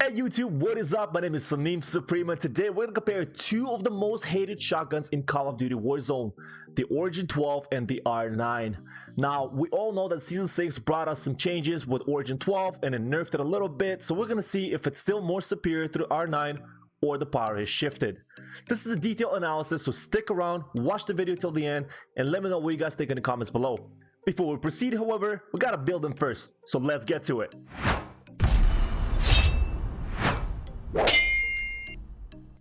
Hey YouTube, what is up? My name is Samim Supreme, and today we're going to compare two of the most hated shotguns in Call of Duty Warzone, the Origin 12 and the R9. Now, we all know that Season 6 brought us some changes with Origin 12 and it nerfed it a little bit, so we're going to see if it's still more superior to the R9 or the power has shifted. This is a detailed analysis, so stick around, watch the video till the end, and let me know what you guys think in the comments below. Before we proceed, however, we gotta build them first, so let's get to it.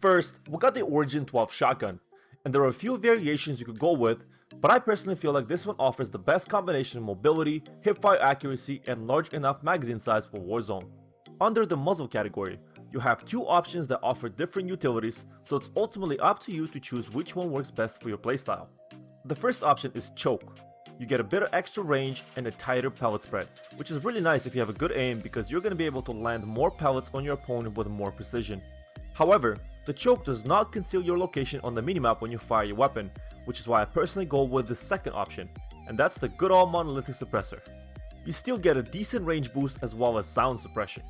First, we got the Origin 12 shotgun, and there are a few variations you could go with, but I personally feel like this one offers the best combination of mobility, hipfire accuracy, and large enough magazine size for Warzone. Under the muzzle category, you have two options that offer different utilities, so it's ultimately up to you to choose which one works best for your playstyle. The first option is choke. You get a bit of extra range and a tighter pellet spread, which is really nice if you have a good aim because you're going to be able to land more pellets on your opponent with more precision. However, the choke does not conceal your location on the minimap when you fire your weapon, which is why I personally go with the second option, and that's the good old monolithic suppressor. You still get a decent range boost as well as sound suppression.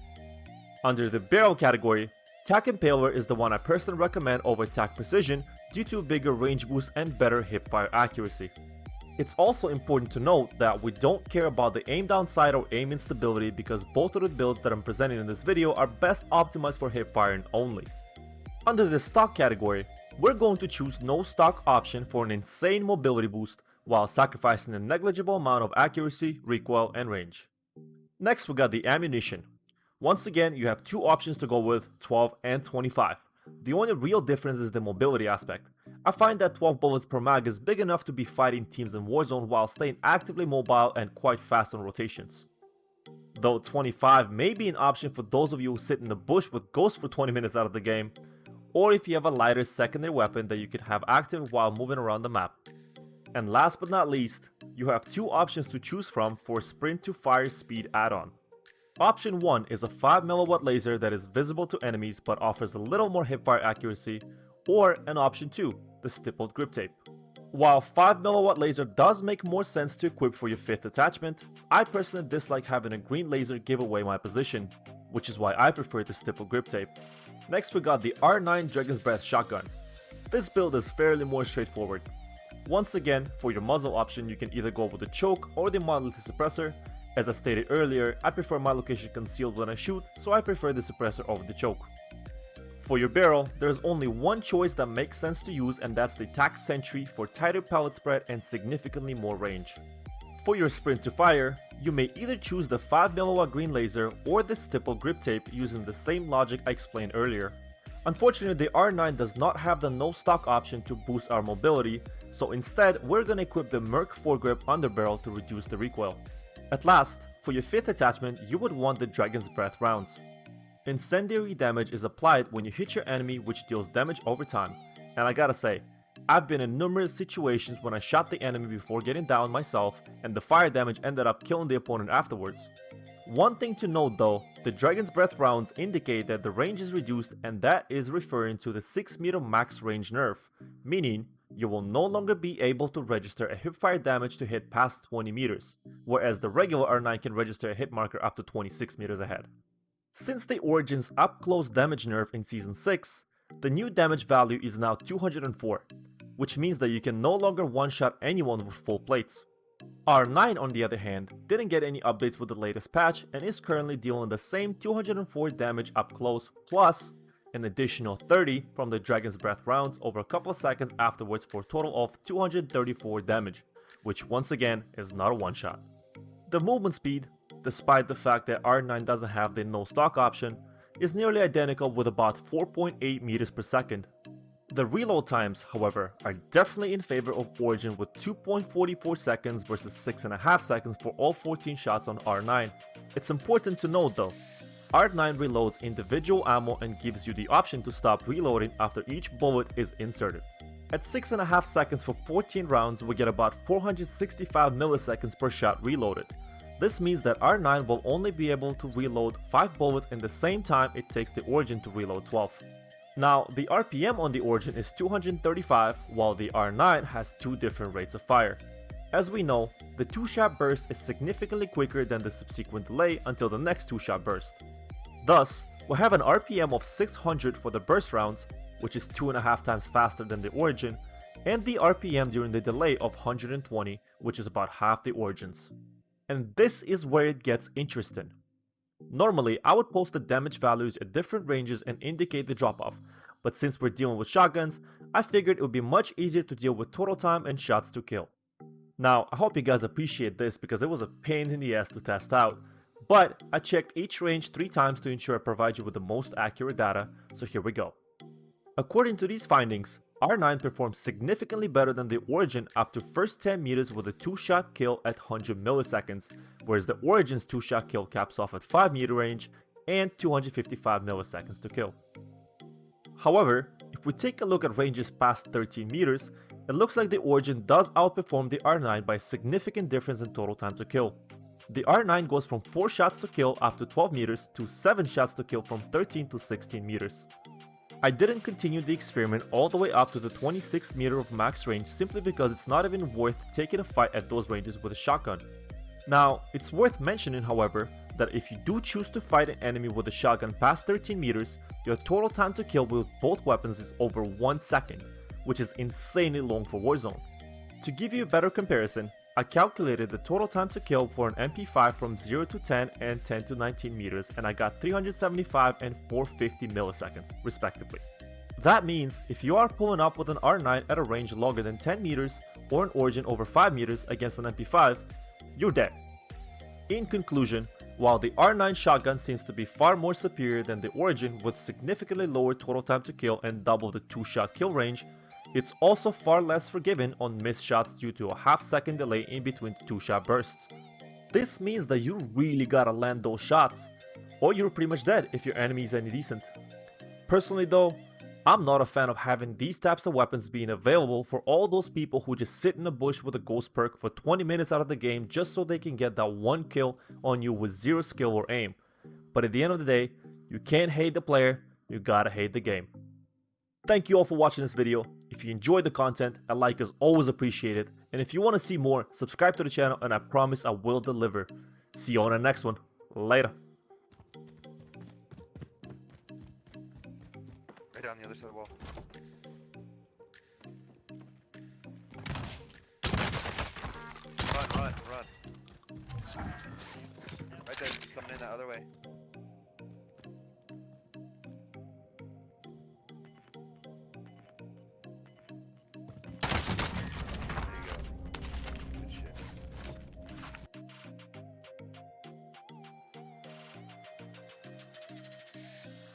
Under the barrel category, TAC Impaler is the one I personally recommend over TAC Precision due to a bigger range boost and better hipfire accuracy. It's also important to note that we don't care about the aim downside or aim instability because both of the builds that I'm presenting in this video are best optimized for hipfiring only. Under the stock category, we're going to choose no stock option for an insane mobility boost while sacrificing a negligible amount of accuracy, recoil, and range. Next, we got the ammunition. Once again, you have two options to go with, 12 and 25. The only real difference is the mobility aspect. I find that 12 bullets per mag is big enough to be fighting teams in Warzone while staying actively mobile and quite fast on rotations. Though 25 may be an option for those of you who sit in the bush with ghosts for 20 minutes out of the game, or if you have a lighter secondary weapon that you can have active while moving around the map. And last but not least, you have two options to choose from for sprint to fire speed add-on. Option 1 is a 5mW laser that is visible to enemies but offers a little more hipfire accuracy, or an option 2, the stippled grip tape. While 5mW laser does make more sense to equip for your 5th attachment, I personally dislike having a green laser give away my position, which is why I prefer the stippled grip tape. Next we got the R9 Dragon's Breath shotgun. This build is fairly more straightforward. Once again, for your muzzle option you can either go with the choke or the monolithic suppressor. As I stated earlier, I prefer my location concealed when I shoot, so I prefer the suppressor over the choke. For your barrel, there's only one choice that makes sense to use, and that's the TAC Sentry for tighter pellet spread and significantly more range. For your sprint to fire, you may either choose the 5mW green laser or the stippled grip tape using the same logic I explained earlier. Unfortunately, the R9 does not have the no stock option to boost our mobility, so instead we're gonna equip the Merc foregrip underbarrel to reduce the recoil. At last, for your 5th attachment, you would want the Dragon's Breath rounds. Incendiary damage is applied when you hit your enemy, which deals damage over time, and I gotta say, I've been in numerous situations when I shot the enemy before getting down myself and the fire damage ended up killing the opponent afterwards. One thing to note though, the Dragon's Breath rounds indicate that the range is reduced, and that is referring to the 6-meter max range nerf, meaning you will no longer be able to register a hipfire damage to hit past 20 meters, whereas the regular R9 can register a hit marker up to 26 meters ahead. Since the Origin's up-close damage nerf in Season 6, the new damage value is now 204, which means that you can no longer one-shot anyone with full plates. R9 on the other hand didn't get any updates with the latest patch and is currently dealing the same 204 damage up close plus an additional 30 from the Dragon's Breath rounds over a couple of seconds afterwards for a total of 234 damage, which once again is not a one-shot. The movement speed, despite the fact that R9 doesn't have the no stock option, is nearly identical with about 4.8 meters per second. The reload times, however, are definitely in favor of Origin with 2.44 seconds versus 6.5 seconds for all 14 shots on R9. It's important to note though, R9 reloads individual ammo and gives you the option to stop reloading after each bullet is inserted. At 6.5 seconds for 14 rounds, we get about 465 milliseconds per shot reloaded. This means that R9 will only be able to reload 5 bullets in the same time it takes the Origin to reload 12. Now, the RPM on the Origin is 235, while the R9 has two different rates of fire. As we know, the 2-shot burst is significantly quicker than the subsequent delay until the next 2-shot burst. Thus, We have an RPM of 600 for the burst rounds, which is 2.5 times faster than the Origin, and the RPM during the delay of 120, which is about half the Origin's. And this is where it gets interesting. Normally, I would post the damage values at different ranges and indicate the drop-off, but since we're dealing with shotguns, I figured it would be much easier to deal with total time and shots to kill. Now, I hope you guys appreciate this because it was a pain in the ass to test out, but I checked each range 3 times to ensure I provide you with the most accurate data, so here we go. According to these findings, R9 performs significantly better than the Origin up to first 10 meters with a 2-shot kill at 100 milliseconds, whereas the Origin's 2-shot kill caps off at 5 meter range and 255 milliseconds to kill. However, if we take a look at ranges past 13 meters, it looks like the Origin does outperform the R9 by a significant difference in total time to kill. The R9 goes from 4 shots to kill up to 12 meters to 7 shots to kill from 13 to 16 meters. I didn't continue the experiment all the way up to the 26 meter of max range simply because it's not even worth taking a fight at those ranges with a shotgun. Now, it's worth mentioning, however, that if you do choose to fight an enemy with a shotgun past 13 meters, your total time to kill with both weapons is over 1 second, which is insanely long for Warzone. To give you a better comparison, I calculated the total time to kill for an MP5 from 0 to 10 and 10 to 19 meters, and I got 375 and 450 milliseconds, respectively. That means if you are pulling up with an R9 at a range longer than 10 meters or an Origin over 5 meters against an MP5, you're dead. In conclusion, while the R9 shotgun seems to be far more superior than the Origin with significantly lower total time to kill and double the 2-shot kill range, it's also far less forgiving on missed shots due to a half-second delay in between 2-shot bursts. This means that you really gotta land those shots, or you're pretty much dead if your enemy is any decent. Personally though, I'm not a fan of having these types of weapons being available for all those people who just sit in a bush with a ghost perk for 20 minutes out of the game just so they can get that one kill on you with 0 skill or aim. But at the end of the day, you can't hate the player, you gotta hate the game. Thank you all for watching this video. If you enjoyed the content, a like is always appreciated, and if you want to see more, subscribe to the channel and I promise I will deliver. See you on the next one. Later. Right down the other side of the wall. Run. Right there, he's coming in that other way.